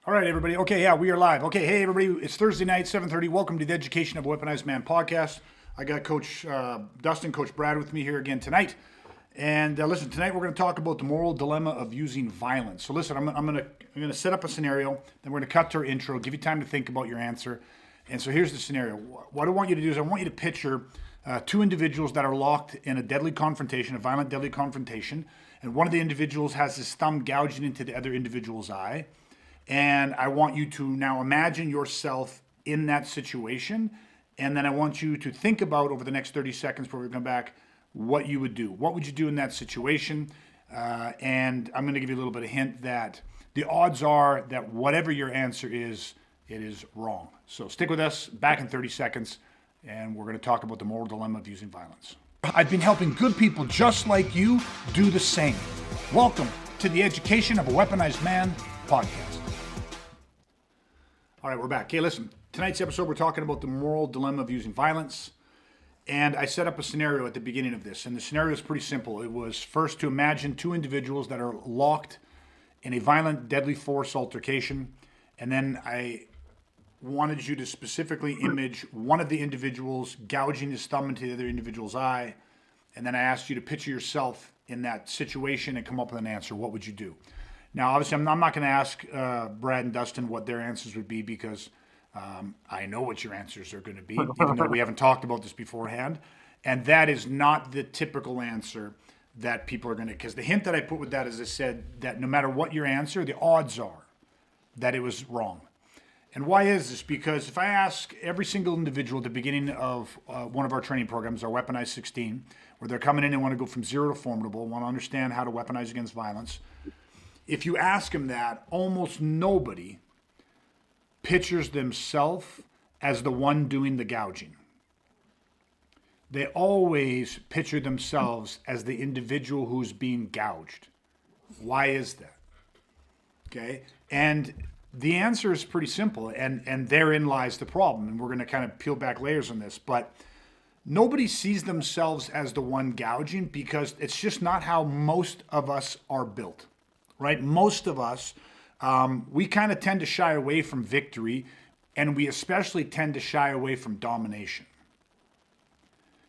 All right, everybody. Okay, yeah, we are live. Okay, hey, everybody. It's Thursday night, 7:30. Welcome to the Education of a Weaponized Man podcast. I got Coach Dustin, Coach Brad with me here again tonight. And listen, tonight we're going to talk about the moral dilemma of using violence. So listen, I'm going to set up a scenario, then we're going to cut to our intro, give you time to think about your answer. And so here's the scenario. What I want you to do is I want you to picture two individuals that are locked in a deadly confrontation, a violent deadly confrontation. And one of the individuals has his thumb gouging into the other individual's eye. And I want you to now imagine yourself in that situation. And then I want you to think about over the next 30 seconds before we come back what you would do. What would you do in that situation? And I'm going to give you a little bit of hint that the odds are that whatever your answer is, it is wrong. So stick with us, back in 30 seconds, and we're going to talk about the moral dilemma of using violence. I've been helping good people just like you do the same. Welcome to the Education of a Weaponized Man podcast. All right, we're back. Okay, listen, tonight's episode, we're talking about the moral dilemma of using violence. And I set up a scenario at the beginning of this. And the scenario is pretty simple. It was first to imagine two individuals that are locked in a violent, deadly force altercation. And then I wanted you to specifically image one of the individuals gouging his thumb into the other individual's eye. And then I asked you to picture yourself in that situation and come up with an answer. What would you do? Now, obviously, I'm not going to ask Brad and Dustin what their answers would be because I know what your answers are going to be, even though we haven't talked about this beforehand. And that is not the typical answer that people are going to, because the hint that I put with that is I said that no matter what your answer, the odds are that it was wrong. And why is this? Because if I ask every single individual at the beginning of one of our training programs, our Weaponized 16, where they're coming in and want to go from zero to formidable, want to understand how to weaponize against violence, if you ask them that, almost nobody pictures themselves as the one doing the gouging. They always picture themselves as the individual who's being gouged. Why is that? Okay? And the answer is pretty simple, and therein lies the problem. And we're going to kind of peel back layers on this, but nobody sees themselves as the one gouging because it's just not how most of us are built. Right? Most of us, we kind of tend to shy away from victory, and we especially tend to shy away from domination.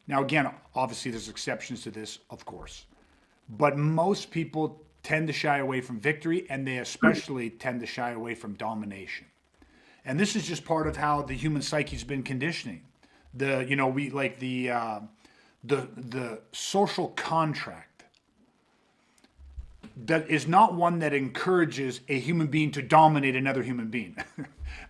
Now, again, obviously there's exceptions to this, of course, but most people tend to shy away from victory, and they especially tend to shy away from domination. And this is just part of how the human psyche's been conditioning. The social contract that is not one that encourages a human being to dominate another human being.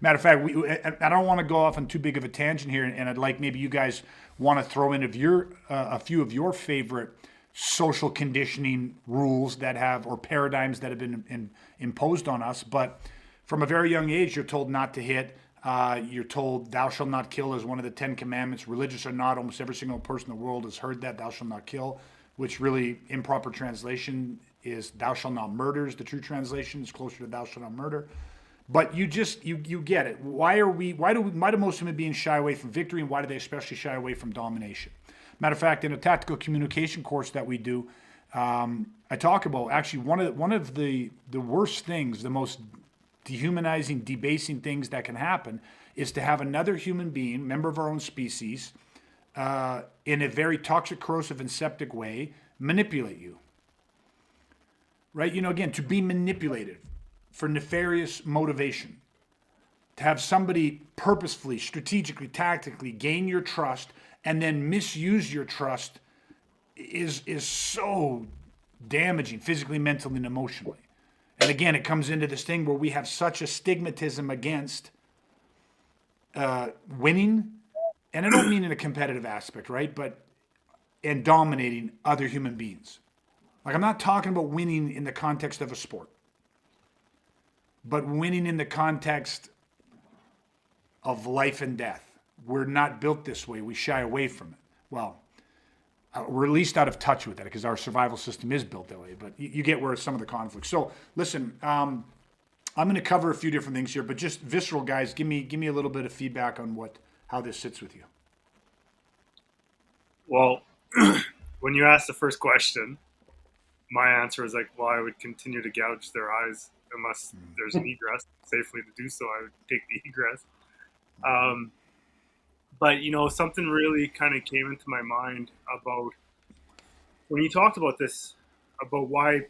Matter of fact, I don't want to go off on too big of a tangent here, and I'd like maybe you guys want to throw in a few of your favorite social conditioning rules that have, or paradigms that have been imposed on us. But from a very young age, you're told not to hit. You're told thou shalt not kill is one of the 10 commandments. Religious or not, almost every single person in the world has heard that, thou shalt not kill, which really, improper translation is thou shalt not murder is the true translation. It's closer to thou shalt not murder. But you get it. Why do most human beings shy away from victory, and why do they especially shy away from domination? Matter of fact, in a tactical communication course that we do, I talk about actually one of the worst things, the most dehumanizing, debasing things that can happen is to have another human being, member of our own species, in a very toxic, corrosive, and septic way, manipulate you. Right? Again, to be manipulated for nefarious motivation, to have somebody purposefully, strategically, tactically gain your trust and then misuse your trust is so damaging physically, mentally, and emotionally. And again, it comes into this thing where we have such a stigmatism against winning, and I don't mean in a competitive aspect, right? And dominating other human beings. Like, I'm not talking about winning in the context of a sport, but winning in the context of life and death. We're not built this way. We shy away from it. Well, we're at least out of touch with that because our survival system is built that way. But you get where some of the conflicts. So listen, I'm going to cover a few different things here, but just visceral, guys. Give me a little bit of feedback on how this sits with you. Well, when you asked the first question, my answer was like, well, I would continue to gouge their eyes unless there's an egress safely to do so. I would take the egress. Um, but something really kind of came into my mind about when you talked about this, about why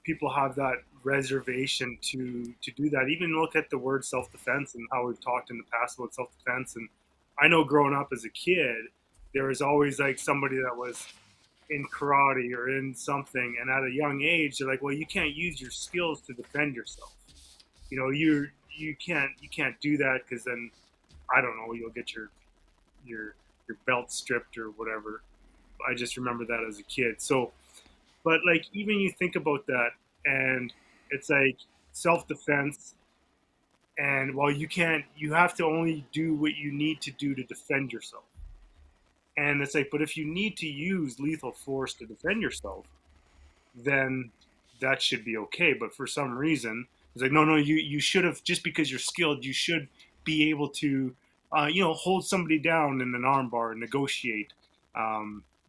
people have that reservation to do that. Even look at the word self defense and how we've talked in the past about self defense. And I know growing up as a kid, there was always like somebody that was in karate or in something, and at a young age, they're like, "Well, you can't use your skills to defend yourself. You can't do that because then I don't know, you'll get your your belt stripped or whatever." I just remember that as a kid. So, but like even you think about that, and it's like self defense. And while you have to only do what you need to do to defend yourself. And it's like, but if you need to use lethal force to defend yourself, then that should be okay. But for some reason, it's like, no, you should have, just because you're skilled, you should be able to, hold somebody down in an armbar and negotiate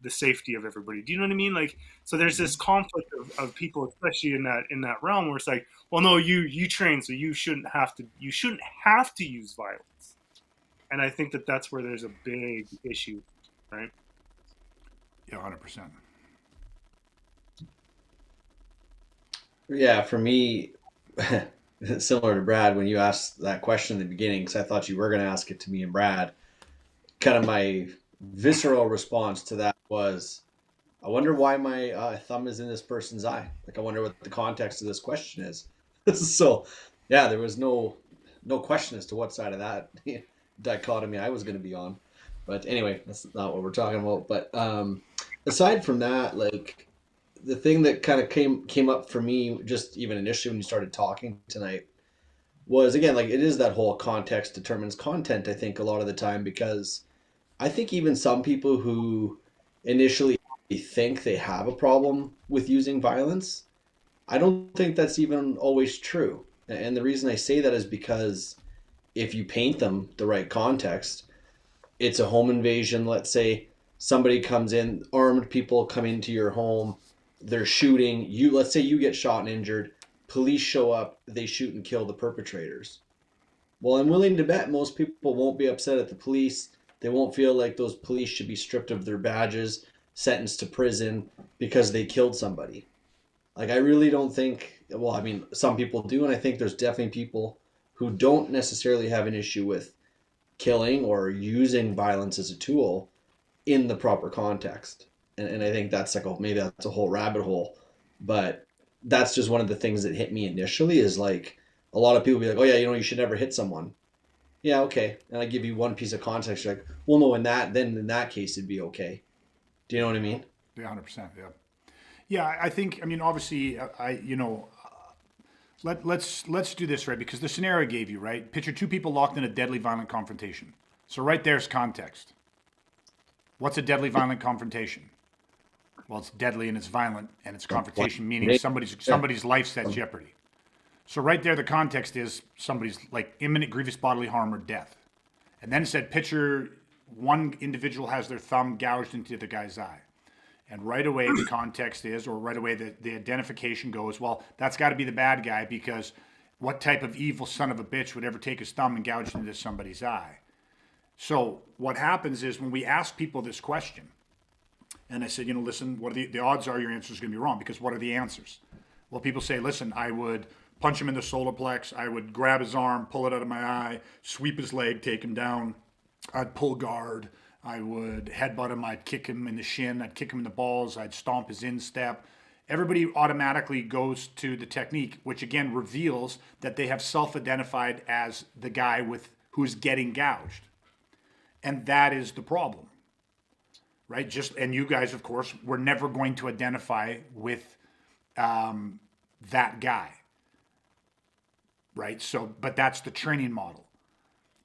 the safety of everybody. Do you know what I mean? Like, so there's this conflict of people, especially in that realm, where it's like, well, no, you train, so you shouldn't have to use violence. And I think that's where there's a big issue, right? Yeah, 100%. Yeah, for me, similar to Brad, when you asked that question in the beginning, because I thought you were going to ask it to me and Brad, kind of my visceral response to that was, I wonder why my thumb is in this person's eye. Like, I wonder what the context of this question is. So, yeah, there was no question as to what side of that dichotomy I was going to be on. But anyway, that's not what we're talking about. But aside from that, like the thing that kind of came up for me, just even initially when you started talking tonight, was again like it is that whole context determines content. I think a lot of the time, because I think even some people who initially think they have a problem with using violence, I don't think that's even always true. And the reason I say that is because if you paint them the right context, it's a home invasion. Let's say somebody comes in, armed people come into your home, they're shooting you. Let's say you get shot and injured. Police show up, they shoot and kill the perpetrators. Well, I'm willing to bet most people won't be upset at the police. They won't feel like those police should be stripped of their badges, sentenced to prison because they killed somebody. Like, I really don't think, well, I mean, some people do, and I think there's definitely people who don't necessarily have an issue with killing or using violence as a tool in the proper context. And I think that's like, maybe that's a whole rabbit hole. But that's just one of the things that hit me initially is like, a lot of people be like, oh yeah, you should never hit someone. Yeah, okay. And I give you one piece of context. You're like, well, no, in that case, it'd be okay. Do you know what I mean? Yeah, 100%. Yeah. Yeah, I think. I mean, obviously, let's do this right because the scenario I gave you right. Picture two people locked in a deadly violent confrontation. So right there's context. What's a deadly violent confrontation? Well, it's deadly and it's violent and it's confrontation, meaning somebody's life's at jeopardy. So right there, the context is somebody's like imminent grievous bodily harm or death. And then it said, picture one individual has their thumb gouged into the guy's eye. And right away, the context is, or right away, the identification goes, well, that's got to be the bad guy because what type of evil son of a bitch would ever take his thumb and gouge into somebody's eye? So what happens is when we ask people this question, and I said, listen, what are the odds are your answer is going to be wrong because what are the answers? Well, people say, listen, I would punch him in the solar plex. I would grab his arm, pull it out of my eye, sweep his leg, take him down. I'd pull guard. I would headbutt him. I'd kick him in the shin. I'd kick him in the balls. I'd stomp his instep. Everybody automatically goes to the technique, which again reveals that they have self-identified as the guy who's getting gouged. And that is the problem, right? And you guys, of course, were never going to identify with that guy, right? So, but that's the training model.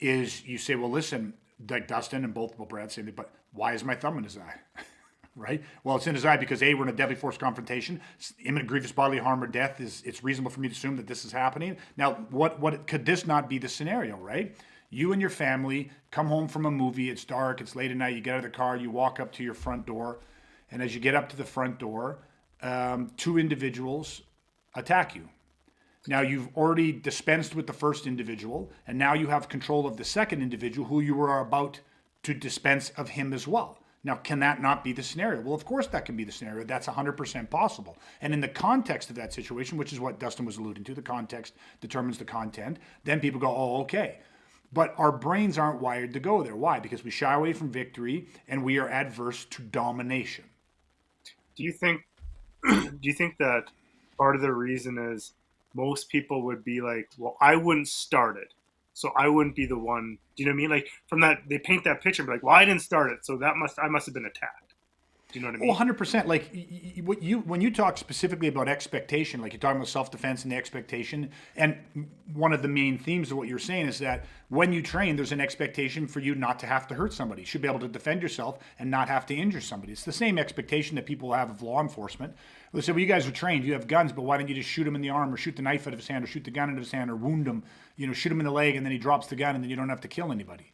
Is you say, well, listen, like Dustin and both Brad say, but why is my thumb in his eye? Right? Well, it's in his eye because A, we're in a deadly force confrontation. Imminent grievous bodily harm or death it's reasonable for me to assume that this is happening. Now, what could this not be the scenario, right? You and your family come home from a movie. It's dark. It's late at night. You get out of the car. You walk up to your front door, and as you get up to the front door, two individuals attack you. Now you've already dispensed with the first individual, and now you have control of the second individual who you are about to dispense of him as well. Now, can that not be the scenario? Well, of course that can be the scenario. That's 100% possible. And in the context of that situation, which is what Dustin was alluding to, the context determines the content, then people go, oh, okay. But our brains aren't wired to go there. Why? Because we shy away from victory and we are adverse to domination. Do you think that part of the reason is most people would be like, well, I wouldn't start it, so I wouldn't be the one. Do you know what I mean? Like from that, they paint that picture, but like, well, I didn't start it, so I must have been attacked. Do you know what I mean? Well, 100%. Like when you talk specifically about expectation, like you're talking about self-defense and the expectation, and one of the main themes of what you're saying is that when you train, there's an expectation for you not to have to hurt somebody. You should be able to defend yourself and not have to injure somebody. It's the same expectation that people have of law enforcement. They say, well, you guys are trained, you have guns, but why don't you just shoot him in the arm or shoot the knife out of his hand or shoot the gun out of his hand or wound him, shoot him in the leg and then he drops the gun and then you don't have to kill anybody.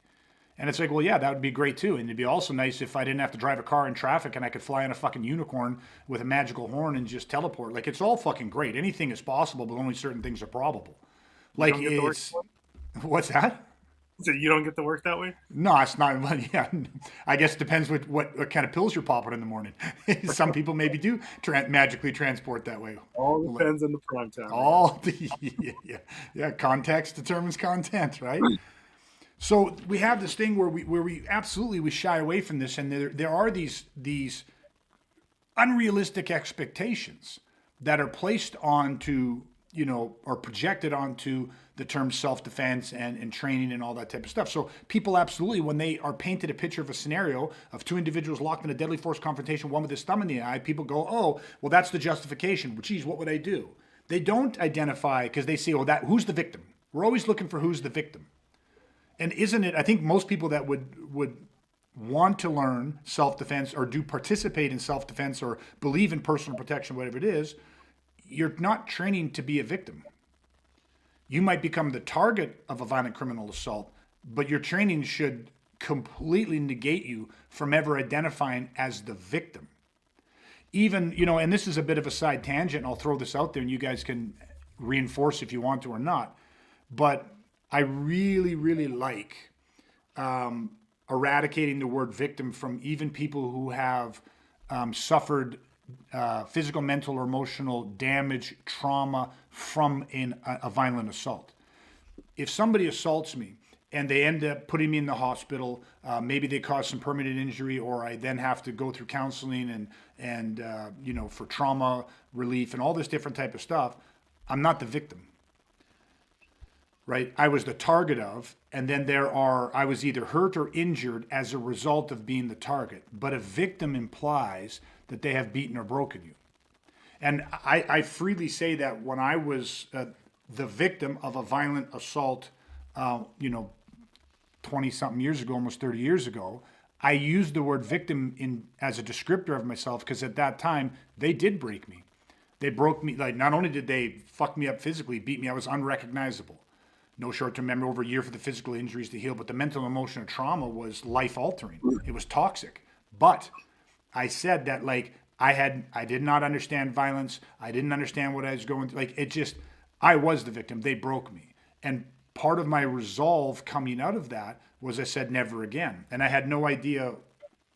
And it's like, well, yeah, that would be great too. And it'd be also nice if I didn't have to drive a car in traffic and I could fly on a fucking unicorn with a magical horn and just teleport. Like, it's all fucking great. Anything is possible, but only certain things are probable. Like, it's... What's that? So you don't get to work that way? No, it's not. Yeah, I guess it depends what kind of pills you're popping in the morning. Some people maybe do magically transport that way. All depends on the prime time. Yeah. Context determines content, right? So we have this thing where we absolutely shy away from this, and there are these unrealistic expectations that are placed onto, or projected onto the term self-defense and training and all that type of stuff. So people absolutely, when they are painted a picture of a scenario of two individuals locked in a deadly force confrontation, one with his thumb in the eye, people go, oh, well, that's the justification. Well, geez, what would I do? They don't identify, because they say, oh, who's the victim? We're always looking for who's the victim. And isn't it, I think most people that would want to learn self-defense or do participate in self-defense or believe in personal protection, whatever it is, you're not training to be a victim. You might become the target of a violent criminal assault, but your training should completely negate you from ever identifying as the victim. Even, and this is a bit of a side tangent, and I'll throw this out there and you guys can reinforce if you want to or not, but I really, really like eradicating the word victim from even people who have suffered physical, mental, or emotional damage, trauma from a violent assault. If somebody assaults me and they end up putting me in the hospital, maybe they cause some permanent injury, or I then have to go through counseling and for trauma relief and all this different type of stuff, I'm not the victim. Right? I was the target of, and then I was either hurt or injured as a result of being the target. But a victim implies that they have beaten or broken you. And I freely say that when I was the victim of a violent assault, 20-something years ago, almost 30 years ago, I used the word victim as a descriptor of myself, because at that time, they did break me. They broke me. Like, not only did they fuck me up physically, beat me, I was unrecognizable. No short-term memory, over a year for the physical injuries to heal, but the mental and emotional trauma was life-altering. It was toxic. But I said that, like, I did not understand violence. I didn't understand what I was going through. Like, I was the victim. They broke me. And part of my resolve coming out of that was I said never again. And I had no idea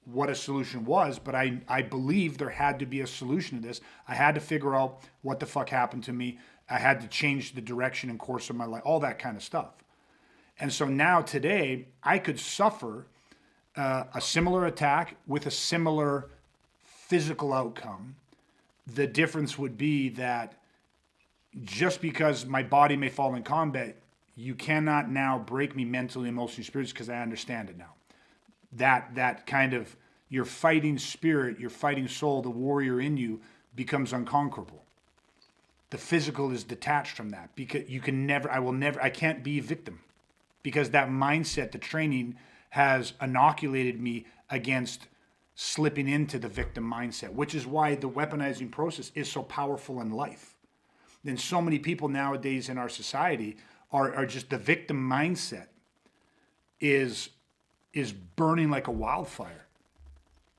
what a solution was, but I believed there had to be a solution to this. I had to figure out what the fuck happened to me. I had to change the direction and course of my life, all that kind of stuff. And so now today, I could suffer a similar attack with a similar physical outcome. The difference would be that just because my body may fall in combat, you cannot now break me mentally, emotionally, spiritually, because I understand it now. That kind of your fighting spirit, your fighting soul, the warrior in you becomes unconquerable. The physical is detached from that, because I can't be a victim, because that mindset, the training has inoculated me against slipping into the victim mindset, which is why the weaponizing process is so powerful in life. Then so many people nowadays in our society are just, the victim mindset is burning like a wildfire.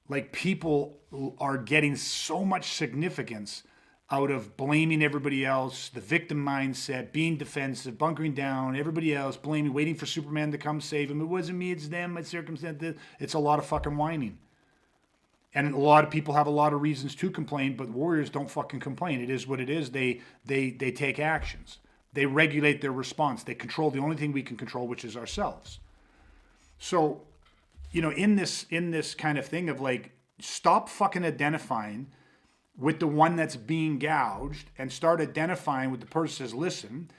Like, people are getting so much significance out of blaming everybody else, the victim mindset, being defensive, bunkering down, everybody else, blaming, waiting for Superman to come save him. It wasn't me, it's them, it's circumstances. It's a lot of fucking whining. And a lot of people have a lot of reasons to complain, but warriors don't fucking complain. It is what it is. They take actions. They regulate their response. They control the only thing we can control, which is ourselves. So, you know, in this kind of thing of like, stop fucking identifying with the one that's being gouged and start identifying with the person who says, listen,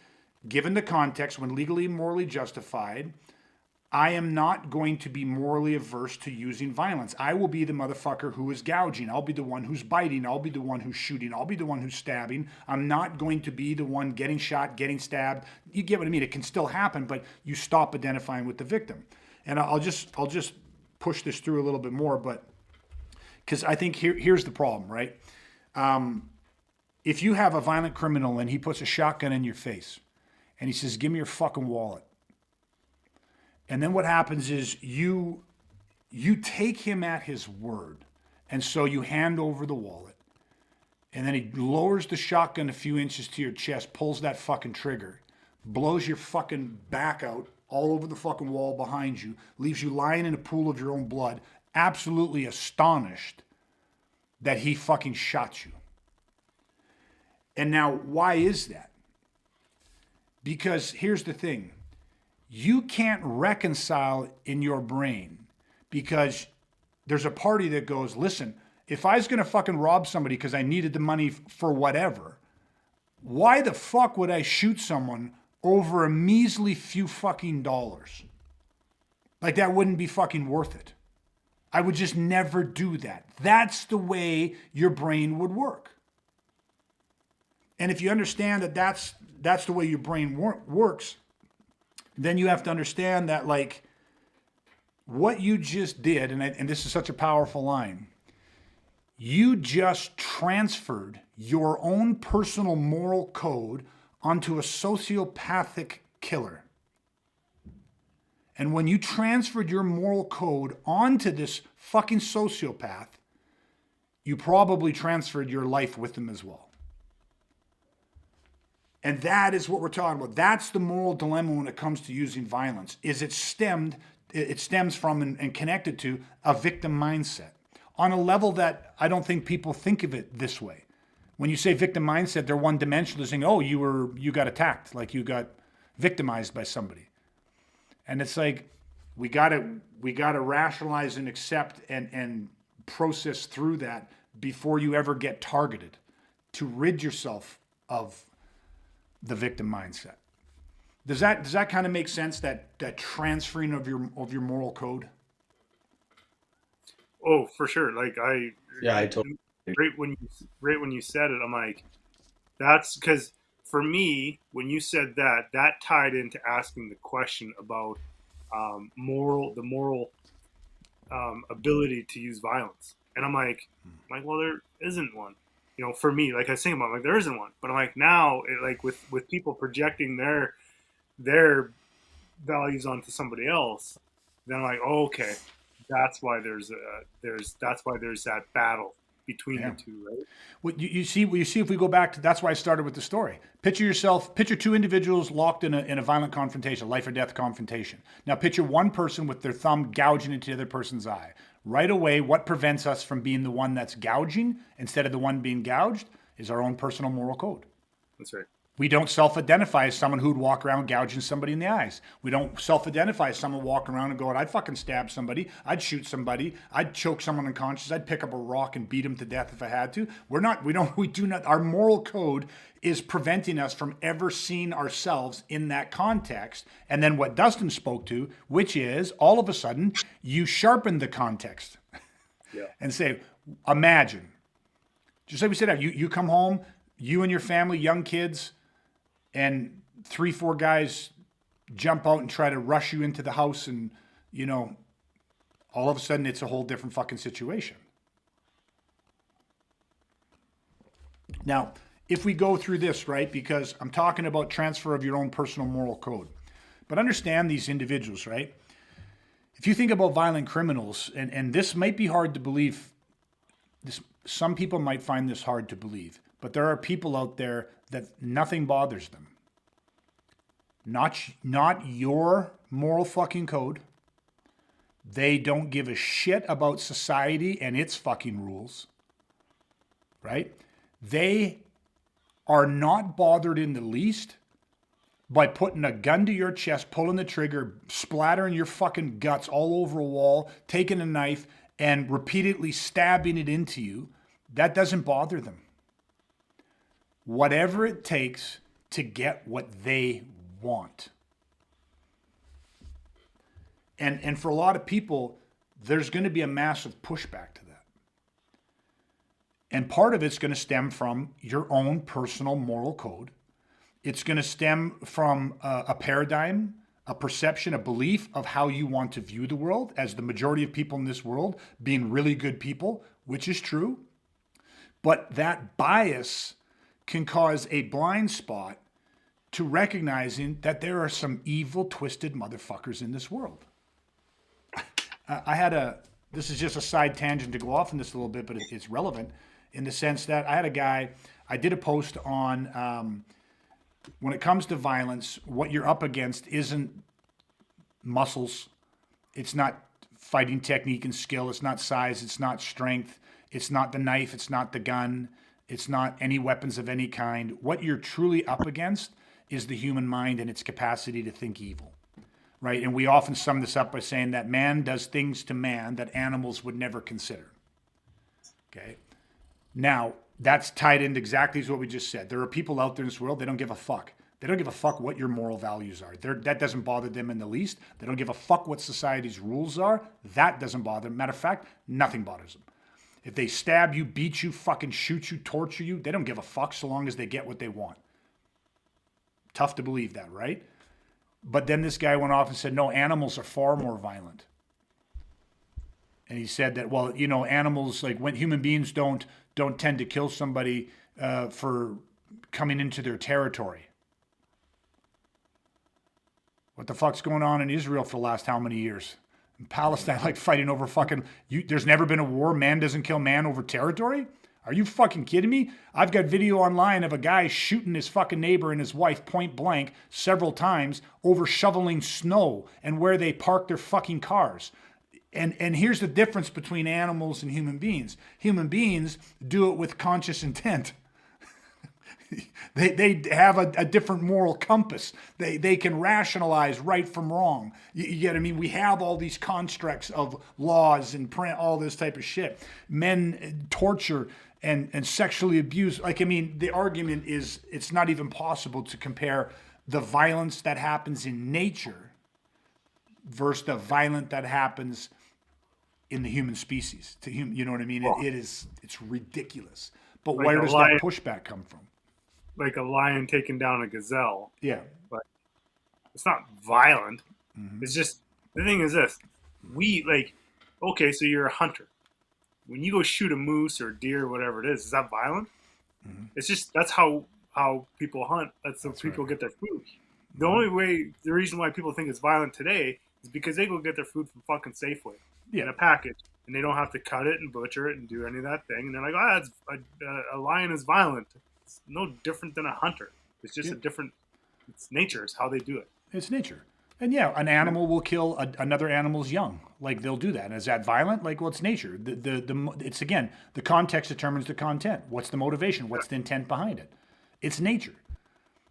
given the context, when legally and morally justified, I am not going to be morally averse to using violence. I will be the motherfucker who is gouging. I'll be the one who's biting. I'll be the one who's shooting. I'll be the one who's stabbing. I'm not going to be the one getting shot, getting stabbed. You get what I mean? It can still happen, but you stop identifying with the victim. And I'll just push this through a little bit more, but because I think here's the problem, right? If you have a violent criminal and he puts a shotgun in your face and he says, give me your fucking wallet. And then what happens is you take him at his word. And so you hand over the wallet. And then he lowers the shotgun a few inches to your chest, pulls that fucking trigger, blows your fucking back out all over the fucking wall behind you, leaves you lying in a pool of your own blood, absolutely astonished that he fucking shot you. And now, why is that? Because here's the thing. You can't reconcile in your brain because there's a party that goes, listen, if I was going to fucking rob somebody because I needed the money for whatever, why the fuck would I shoot someone over a measly few fucking dollars? Like, that wouldn't be fucking worth it. I would just never do that. That's the way your brain would work. And if you understand that that's the way your brain works, then you have to understand that, like, what you just did, and this is such a powerful line, you just transferred your own personal moral code onto a sociopathic killer. And when you transferred your moral code onto this fucking sociopath, you probably transferred your life with him as well. And that is what we're talking about. That's the moral dilemma when it comes to using violence, is it stems from and connected to a victim mindset on a level that I don't think people think of it this way. When you say victim mindset, they're one dimensional, saying, oh, you got attacked, like you got victimized by somebody. And it's like, we gotta rationalize and accept and process through that before you ever get targeted, to rid yourself of the victim mindset. Does that kind of make sense, that transferring of your moral code? Oh, for sure. Like I totally right when you said it, I'm like, that's because for me, when you said that tied into asking the question about the moral ability to use violence. And I'm like, well, there isn't one. You know, for me, like I was saying about, like, there isn't one. But I'm like, now, like with people projecting their values onto somebody else, then I'm like, oh, okay, that's why there's that battle between the two, right? Well, you see if we go back to, that's why I started with the story. Picture two individuals locked in a violent confrontation, life or death confrontation. Now picture one person with their thumb gouging into the other person's eye. Right away, what prevents us from being the one that's gouging instead of the one being gouged is our own personal moral code. That's right. We don't self-identify as someone who'd walk around gouging somebody in the eyes. We don't self-identify as someone walking around and going, I'd fucking stab somebody, I'd shoot somebody, I'd choke someone unconscious, I'd pick up a rock and beat him to death if I had to. We do not, our moral code is preventing us from ever seeing ourselves in that context. And then what Dustin spoke to, which is, all of a sudden, you sharpen the context. Yeah. And say, imagine, just like we said, you come home, you and your family, young kids, and 3-4 guys jump out and try to rush you into the house, and, you know, all of a sudden it's a whole different fucking situation. Now, if we go through this, right, because I'm talking about transfer of your own personal moral code, but understand these individuals, right? If you think about violent criminals, and this might be hard to believe, some people might find this hard to believe, But there are people out there that nothing bothers them. Not your moral fucking code. They don't give a shit about society and its fucking rules. Right? They are not bothered in the least by putting a gun to your chest, pulling the trigger, splattering your fucking guts all over a wall, taking a knife and repeatedly stabbing it into you. That doesn't bother them. Whatever it takes to get what they want. And for a lot of people, there's going to be a massive pushback to that. And part of it's going to stem from your own personal moral code. It's going to stem from a paradigm, a perception, a belief of how you want to view the world as the majority of people in this world being really good people, which is true. But that bias can cause a blind spot to recognizing that there are some evil, twisted motherfuckers in this world. This is just a side tangent to go off in this a little bit, but it's relevant in the sense that I had a guy, I did a post on, when it comes to violence, what you're up against isn't muscles. It's not fighting technique and skill. It's not size. It's not strength. It's not the knife. It's not the gun. It's not any weapons of any kind. What you're truly up against is the human mind and its capacity to think evil, right? And we often sum this up by saying that man does things to man that animals would never consider, okay? Now, that's tied into exactly what we just said. There are people out there in this world, they don't give a fuck. They don't give a fuck what your moral values are. That doesn't bother them in the least. They don't give a fuck what society's rules are. That doesn't bother them. Matter of fact, nothing bothers them. If they stab you, beat you, fucking shoot you, torture you, they don't give a fuck so long as they get what they want. Tough to believe that, right? But then this guy went off and said, no, animals are far more violent. And he said that, well, you know, animals, like when human beings don't tend to kill somebody for coming into their territory. What the fuck's going on in Israel for the last how many years? In Palestine, like fighting over fucking, there's never been a war, man doesn't kill man over territory? Are you fucking kidding me? I've got video online of a guy shooting his fucking neighbor and his wife point blank several times over shoveling snow and where they park their fucking cars. And here's the difference between animals and human beings. Human beings do it with conscious intent. They have a different moral compass. They can rationalize right from wrong. You get what I mean? We have all these constructs of laws and print, all this type of shit. Men torture and sexually abuse. Like, I mean, the argument is it's not even possible to compare the violence that happens in nature versus the violence that happens in the human species. You know what I mean? Well, it's ridiculous. But like where does that pushback come from? Like a lion taking down a gazelle. Yeah. But it's not violent. Mm-hmm. It's just, the thing is this. Okay, so you're a hunter. When you go shoot a moose or a deer or whatever it is that violent? Mm-hmm. It's just, that's how people hunt. That's how people get their food. The reason why people think it's violent today is because they go get their food from fucking Safeway in a package. And they don't have to cut it and butcher it and do any of that thing. And they're like, a lion is violent. It's no different than a hunter. It's just it's nature. It's how they do it. It's nature. And yeah, an animal will kill another animal's young. Like, they'll do that. And is that violent? Like, well, it's nature. It's, again, the context determines the content. What's the motivation? What's the intent behind it? It's nature.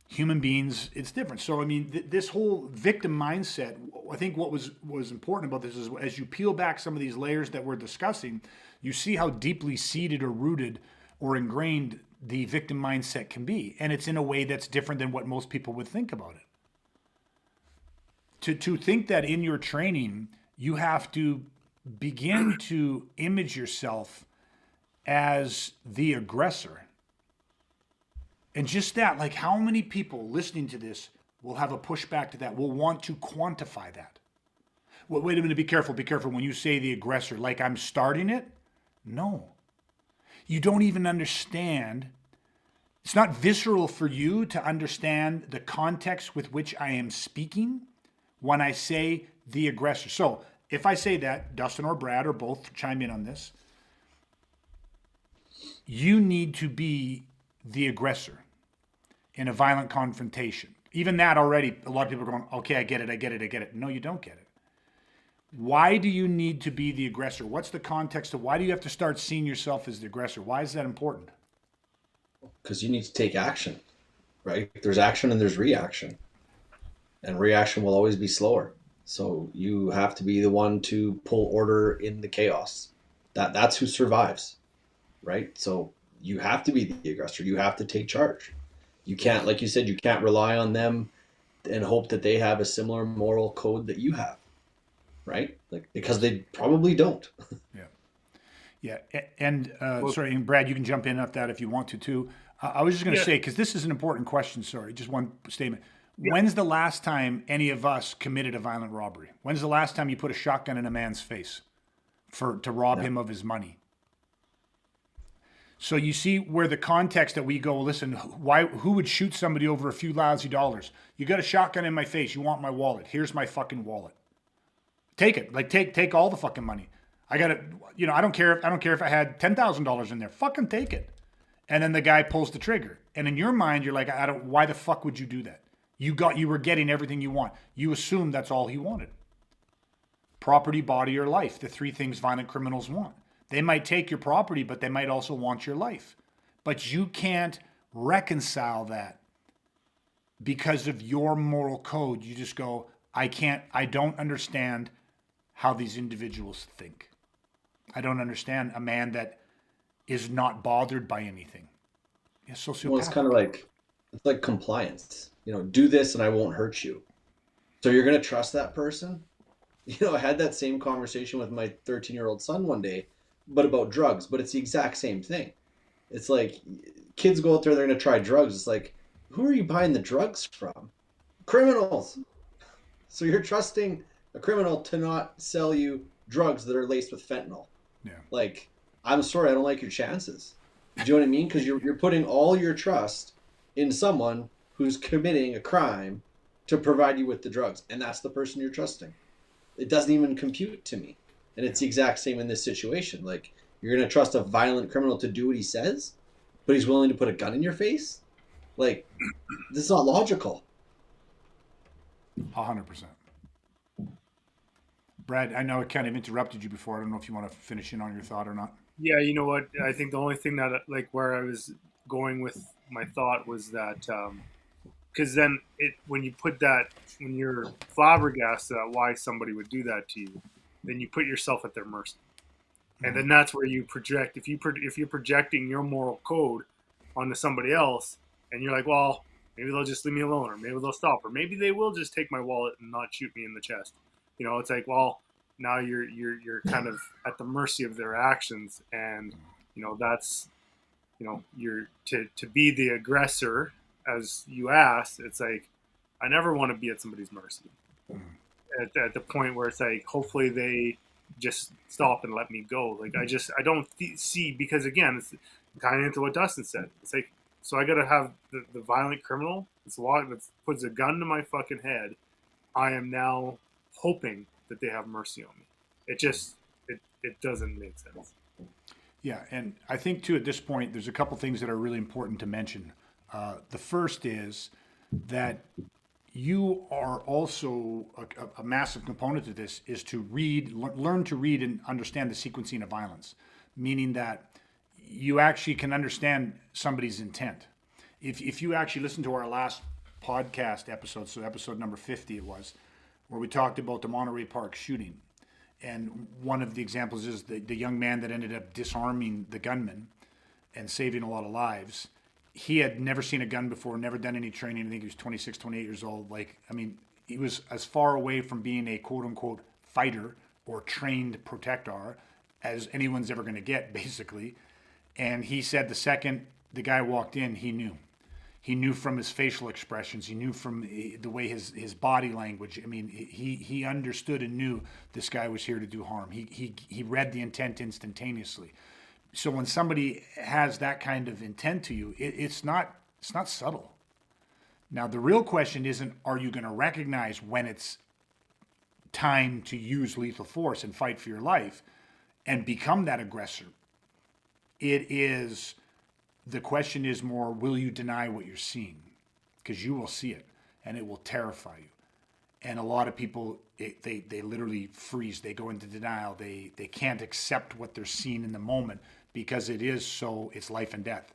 Human beings, it's different. So, I mean, this whole victim mindset, I think what was important about this is as you peel back some of these layers that we're discussing, you see how deeply seated or rooted or ingrained the victim mindset can be. And it's in a way that's different than what most people would think about it. To think that in your training, you have to begin to image yourself as the aggressor. And just that, like, how many people listening to this will have a pushback to that, will want to quantify that? Well, wait a minute, be careful. When you say the aggressor, like I'm starting it? No. You don't even understand. It's not visceral for you to understand the context with which I am speaking when I say the aggressor. So if I say that, Dustin or Brad or both chime in on this. You need to be the aggressor in a violent confrontation. Even that already, a lot of people are going, okay, I get it. No, you don't get it. Why do you need to be the aggressor? What's the context of why do you have to start seeing yourself as the aggressor? Why is that important? Because you need to take action, right? There's action and there's reaction, and reaction will always be slower. So you have to be the one to pull order in the chaos. That's who survives, right? So you have to be the aggressor. You have to take charge. You can't, like you said, you can't rely on them and hope that they have a similar moral code that you have, right? Like, because they probably don't. Yeah. Yeah. And Well- sorry, and Brad, you can jump in at that if you want to too. I was just going to Yeah. say, because this is an important question, sorry, just one statement. When's the last time any of us committed a violent robbery? When's the last time you put a shotgun in a man's face to rob him of his money? So you see where the context that we go, listen, who would shoot somebody over a few lousy dollars? You got a shotgun in my face. You want my wallet. Here's my fucking wallet. Take it. Like take all the fucking money. I got it. I don't care if I had $10,000 in there. Fucking take it. And then the guy pulls the trigger. And in your mind, you're like, why the fuck would you do that? You were getting everything you want. You assumed that's all he wanted. Property, body, or life. The three things violent criminals want. They might take your property, but they might also want your life. But you can't reconcile that because of your moral code. You just go, I don't understand how these individuals think. I don't understand a man that is not bothered by anything. It's sociopathic. Well, it's like compliance. Do this and I won't hurt you. So you're going to trust that person? I had that same conversation with my 13-year-old son one day, but about drugs, but it's the exact same thing. It's like kids go out there, they're going to try drugs. It's like, who are you buying the drugs from? Criminals. So you're trusting a criminal to not sell you drugs that are laced with fentanyl. Yeah. Like, I'm sorry, I don't like your chances. Do you know what I mean? Because you're putting all your trust in someone who's committing a crime to provide you with the drugs, and that's the person you're trusting. It doesn't even compute to me. And it's the exact same in this situation. Like, you're going to trust a violent criminal to do what he says, but he's willing to put a gun in your face? Like, this is not logical. 100%. Brad, I know I kind of interrupted you before. I don't know if you want to finish in on your thought or not. Yeah, you know what? I think the only thing that, like, where I was going with my thought was that, because then when you're flabbergasted at why somebody would do that to you, then you put yourself at their mercy, and then that's where you project. If you're projecting your moral code onto somebody else, and you're like, well, maybe they'll just leave me alone, or maybe they'll stop, or maybe they will just take my wallet and not shoot me in the chest. It's like, well, now you're kind of at the mercy of their actions, and that's you're to be the aggressor, as you asked. It's like, I never want to be at somebody's mercy at the point where it's like, hopefully they just stop and let me go. Like, I don't see, because again, it's kind of into what Dustin said. It's like, so I got to have the violent criminal that puts a gun to my fucking head. I am now hoping that they have mercy on me. It doesn't make sense. Yeah, and I think too at this point, there's a couple things that are really important to mention. The first is that you are also a massive component to this is to learn to read and understand the sequencing of violence, meaning that you actually can understand somebody's intent. If you actually listen to our last podcast episode, so episode number 50 it was, where we talked about the Monterey Park shooting. And one of the examples is the young man that ended up disarming the gunman and saving a lot of lives. He had never seen a gun before, never done any training. I think he was 26, 28 years old. He was as far away from being a quote unquote fighter or trained protector as anyone's ever going to get, basically. And he said the second the guy walked in, he knew. He knew from his facial expressions. He knew from the way his body language. I mean, he understood and knew this guy was here to do harm. He read the intent instantaneously. So when somebody has that kind of intent to you, it's not subtle. Now the real question isn't, are you going to recognize when it's time to use lethal force and fight for your life and become that aggressor? It is, The question is more, will you deny what you're seeing? Because you will see it and it will terrify you. And a lot of people, they literally freeze. They go into denial. They can't accept what they're seeing in the moment because it's life and death.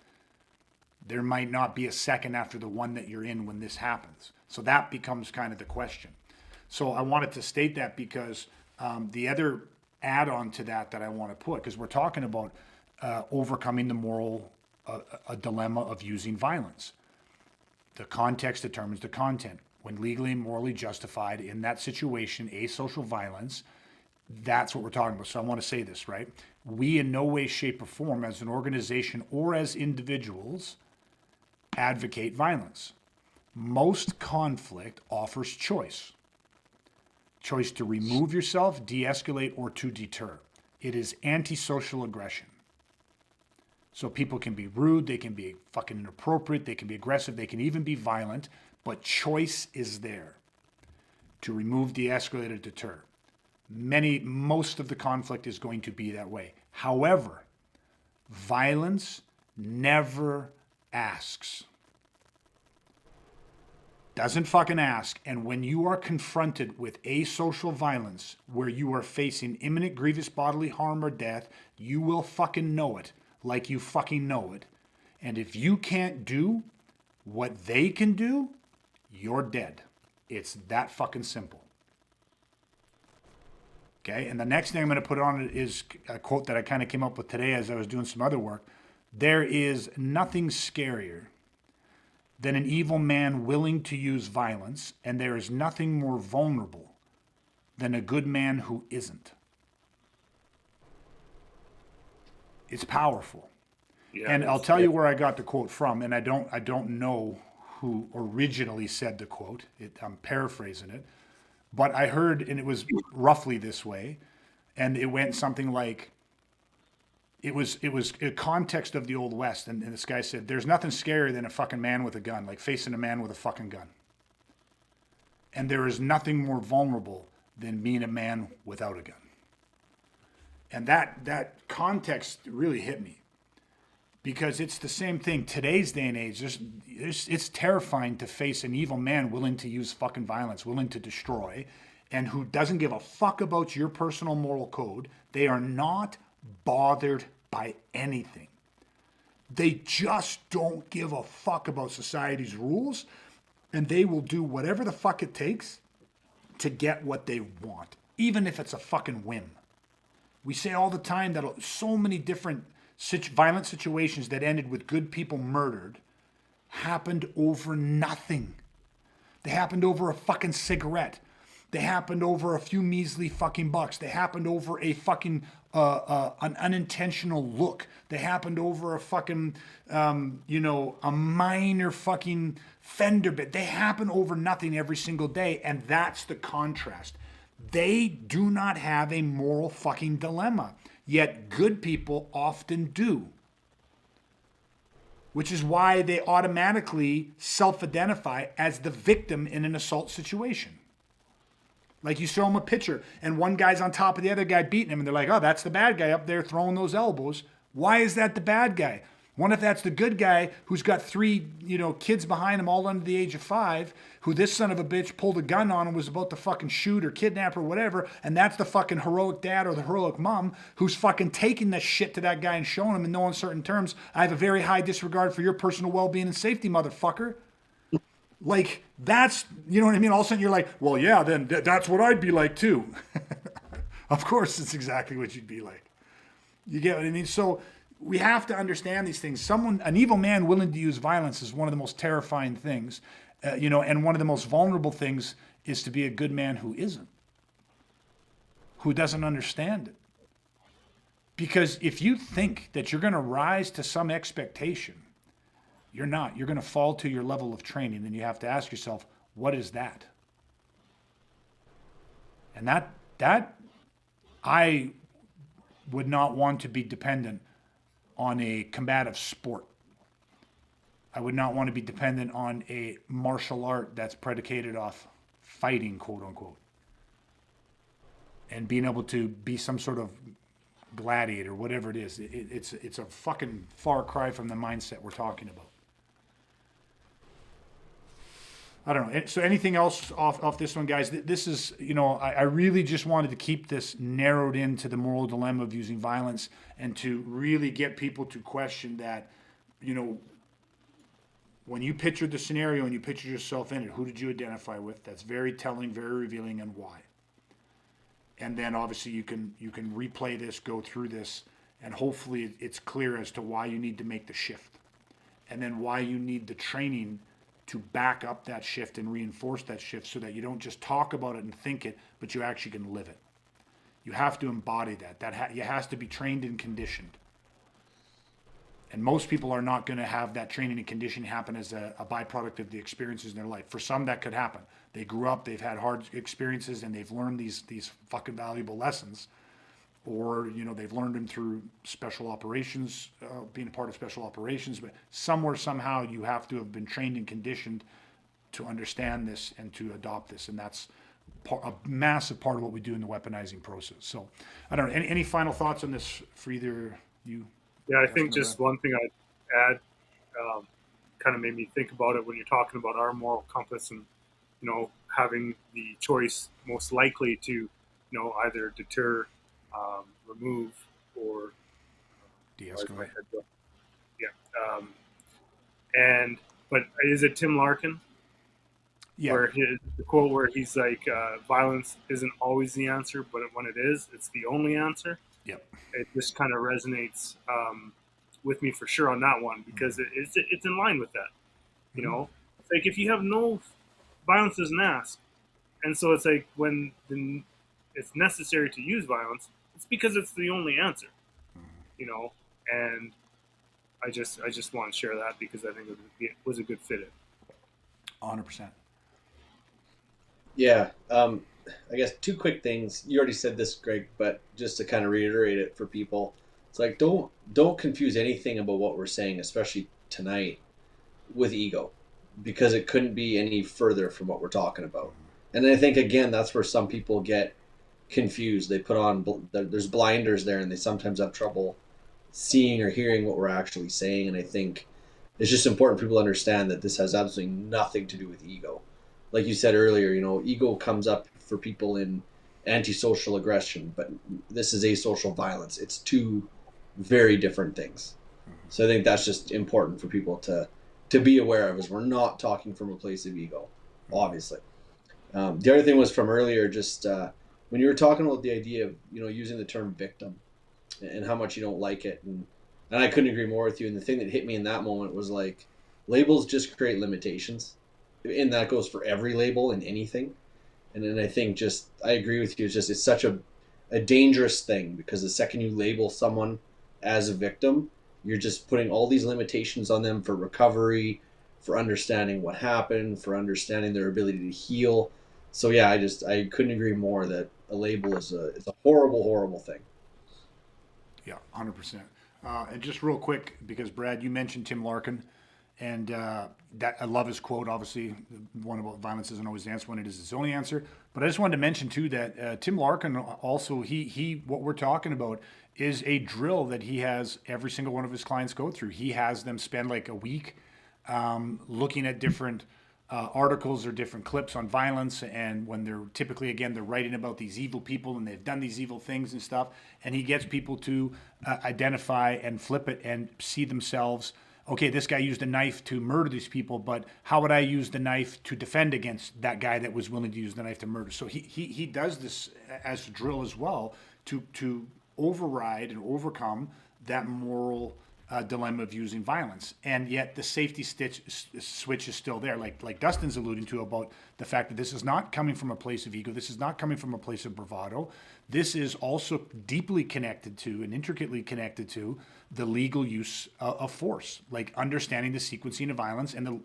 There might not be a second after the one that you're in when this happens. So that becomes kind of the question. So I wanted to state that because the other add-on to that I want to put, because we're talking about overcoming the moral a dilemma of using violence. The context determines the content. When legally and morally justified in that situation, asocial violence, that's what we're talking about. So I want to say this, right? We in no way, shape, or form as an organization or as individuals advocate violence. Most conflict offers choice. Choice to remove yourself, de-escalate, or to deter. It is antisocial aggression. So people can be rude, they can be fucking inappropriate, they can be aggressive, they can even be violent, but choice is there to remove, de-escalate, or deter. Most of the conflict is going to be that way. However, violence never asks. Doesn't fucking ask. And when you are confronted with asocial violence, where you are facing imminent grievous bodily harm or death, you will fucking know it like you fucking know it. And if you can't do what they can do, you're dead. It's that fucking simple. Okay, and the next thing I'm going to put on it is a quote that I kind of came up with today as I was doing some other work. There is nothing scarier than an evil man willing to use violence, and there is nothing more vulnerable than a good man who isn't. It's powerful. Yeah, and I'll tell you where I got the quote from, and I don't know who originally said the quote. I'm paraphrasing it. But I heard, and it was roughly this way, and it went something like, it was a context of the Old West, and this guy said, there's nothing scarier than a fucking man with a gun, like facing a man with a fucking gun. And there is nothing more vulnerable than being a man without a gun. And that context really hit me. Because it's the same thing. Today's day and age, it's terrifying to face an evil man willing to use fucking violence, willing to destroy, and who doesn't give a fuck about your personal moral code. They are not bothered by anything. They just don't give a fuck about society's rules, and they will do whatever the fuck it takes to get what they want, even if it's a fucking whim. We say all the time that so many different violent situations that ended with good people murdered happened over nothing. They happened over a fucking cigarette. They happened over a few measly fucking bucks. They happened over a fucking an unintentional look. They happened over a fucking a minor fucking fender bit. They happen over nothing every single day, and that's the contrast. They do not have a moral fucking dilemma. Yet good people often do. Which is why they automatically self-identify as the victim in an assault situation. Like you show them a picture and one guy's on top of the other guy beating him and they're like, oh, that's the bad guy up there throwing those elbows. Why is that the bad guy? What if that's the good guy who's got 3, kids behind him all under the age of 5, who this son of a bitch pulled a gun on and was about to fucking shoot or kidnap or whatever, and that's the fucking heroic dad or the heroic mom who's fucking taking that shit to that guy and showing him in no uncertain terms, I have a very high disregard for your personal well-being and safety, motherfucker. Like, that's, you know what I mean? All of a sudden you're like, well, yeah, then that's what I'd be like too. Of course, it's exactly what you'd be like. You get what I mean? So we have to understand these things. An evil man willing to use violence is one of the most terrifying things, and one of the most vulnerable things is to be a good man who isn't, who doesn't understand it. Because if you think that you're going to rise to some expectation, you're not. You're going to fall to your level of training, and you have to ask yourself, what is that? And that I would not want to be dependent on a combative sport. I would not want to be dependent on a martial art that's predicated off fighting, quote unquote, and being able to be some sort of Gladiator, whatever it is. It's a fucking far cry from the mindset we're talking about. I don't know. So anything else off this one, guys? This is, I really just wanted to keep this narrowed into the moral dilemma of using violence and to really get people to question that, when you pictured the scenario and you pictured yourself in it, who did you identify with? That's very telling, very revealing, and why. And then obviously you can replay this, go through this, and hopefully it's clear as to why you need to make the shift. And then why you need the training to back up that shift and reinforce that shift so that you don't just talk about it and think it, but you actually can live it. You have to embody that. It has to be trained and conditioned. And most people are not going to have that training and conditioning happen as a byproduct of the experiences in their life. For some, that could happen. They grew up, they've had hard experiences, and they've learned these fucking valuable lessons. Or, they've learned them through special operations, being a part of special operations. But somewhere, somehow, you have to have been trained and conditioned to understand this and to adopt this. And that's a massive part of what we do in the weaponizing process. So, I don't know. Any final thoughts on this for either you? Yeah, I think just one thing I'd add kind of made me think about it when you're talking about our moral compass and, having the choice most likely to, either deter, remove, or de-escalate. Yeah. But is it Tim Larkin? Yeah. Where the quote where he's like, violence isn't always the answer, but when it is, it's the only answer. Yep. It just kind of resonates with me for sure on that one because it's in line with that. It's like if you have no violence doesn't ask, and so it's like when it's necessary to use violence, it's because it's the only answer. And I just want to share that because I think it was a good fit in. 100%. Yeah. I guess two quick things. You already said this, Greg, but just to kind of reiterate it for people, it's like don't confuse anything about what we're saying, especially tonight, with ego, because it couldn't be any further from what we're talking about. And I think again that's where some people get confused. They put on there's blinders there, and they sometimes have trouble seeing or hearing what we're actually saying. And I think it's just important for people to understand that this has absolutely nothing to do with ego. Like you said earlier, ego comes up for people in antisocial aggression, but this is asocial violence. It's two very different things. So I think that's just important for people to be aware of, is we're not talking from a place of ego, obviously. The other thing was from earlier, just when you were talking about the idea of, using the term victim and how much you don't like it. And I couldn't agree more with you. And the thing that hit me in that moment was like, labels just create limitations. And that goes for every label and anything. And then I think I agree with you. It's such a dangerous thing, because the second you label someone as a victim, you're just putting all these limitations on them for recovery, for understanding what happened, for understanding their ability to heal. So yeah, I couldn't agree more that a label is a horrible, horrible thing. Yeah, 100%. And just real quick, because Brad, you mentioned Tim Larkin. And that I love his quote. Obviously, the one about violence isn't always the answer when it is its only answer. But I just wanted to mention too that Tim Larkin also he what we're talking about is a drill that he has every single one of his clients go through. He has them spend like a week looking at different articles or different clips on violence, and when they're typically they're writing about these evil people and they've done these evil things and stuff, and he gets people to identify and flip it and see themselves. Okay, this guy used a knife to murder these people, but how would I use the knife to defend against that guy that was willing to use the knife to murder? So he does this as a drill as well to override and overcome that moral dilemma of using violence. And yet the safety switch is still there, like Dustin's alluding to, about the fact that this is not coming from a place of ego. This is not coming from a place of bravado. This is also deeply connected to and intricately connected to the legal use of force, like understanding the sequencing of violence and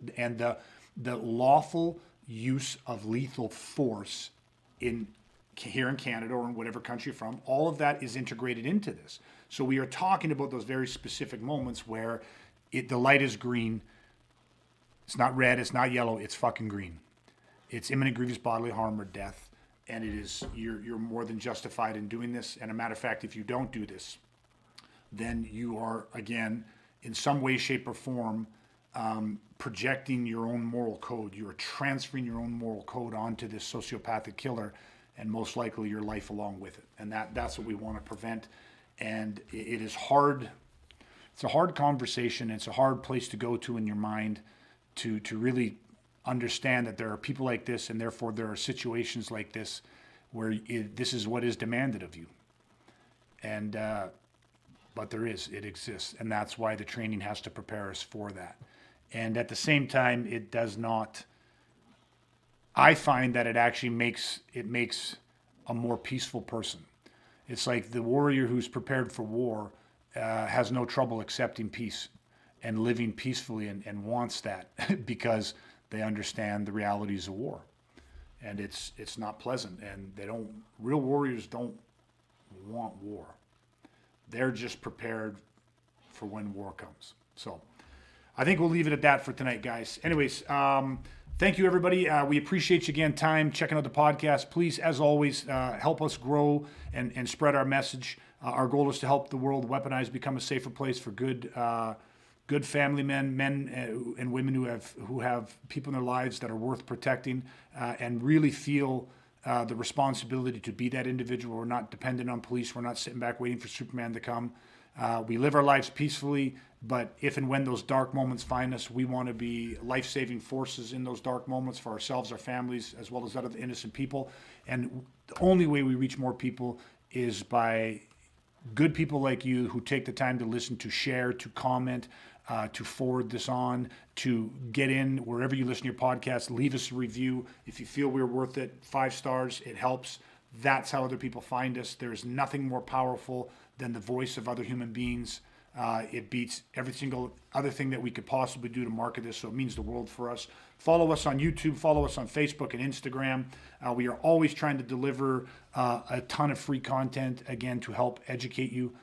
the lawful use of lethal force here in Canada or in whatever country you're from. All of that is integrated into this. So we are talking about those very specific moments where the light is green. It's not red, it's not yellow, it's fucking green. It's imminent grievous bodily harm or death. and you're more than justified in doing this. And a matter of fact, if you don't do this, then you are, again, in some way, shape, or form, projecting your own moral code. You are transferring your own moral code onto this sociopathic killer, and most likely your life along with it. And that's what we want to prevent. And it is hard. It's a hard conversation. It's a hard place to go to in your mind to really understand that there are people like this, and therefore there are situations like this where this is what is demanded of you. And but it exists, and that's why the training has to prepare us for that. And at the same time, it does not. I find that it actually makes a more peaceful person. It's like the warrior who's prepared for war has no trouble accepting peace and living peacefully, and wants that because they understand the realities of war, and it's not pleasant. And real warriors don't want war. They're just prepared for when war comes. So I think we'll leave it at that for tonight, guys. Anyways, thank you, everybody. We appreciate you again, time checking out the podcast. Please, as always, help us grow and spread our message. Our goal is to help the world weaponize, become a safer place for good family men and women who have people in their lives that are worth protecting, and really feel the responsibility to be that individual. We're not dependent on police. We're not sitting back waiting for Superman to come. We live our lives peacefully, but if and when those dark moments find us, we want to be life-saving forces in those dark moments for ourselves, our families, as well as other innocent people. And the only way we reach more people is by good people like you who take the time to listen, to share, to comment, to forward this on, to get in wherever you listen to your podcast. Leave us a review. If you feel we're worth it, 5 stars, it helps. That's how other people find us. There's nothing more powerful than the voice of other human beings. It beats every single other thing that we could possibly do to market this, so it means the world for us. Follow us on YouTube, follow us on Facebook and Instagram. We are always trying to deliver a ton of free content, again, to help educate you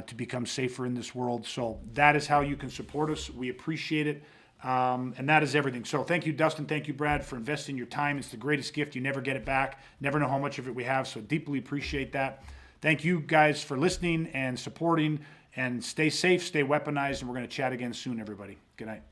to become safer in this world. So that is how you can support us. We appreciate it. And that is everything. So thank you, Dustin. Thank you, Brad, for investing your time. It's the greatest gift. You never get it back. Never know how much of it we have. So deeply appreciate that. Thank you guys for listening and supporting, and stay safe, stay weaponized. And we're going to chat again soon, everybody. Good night.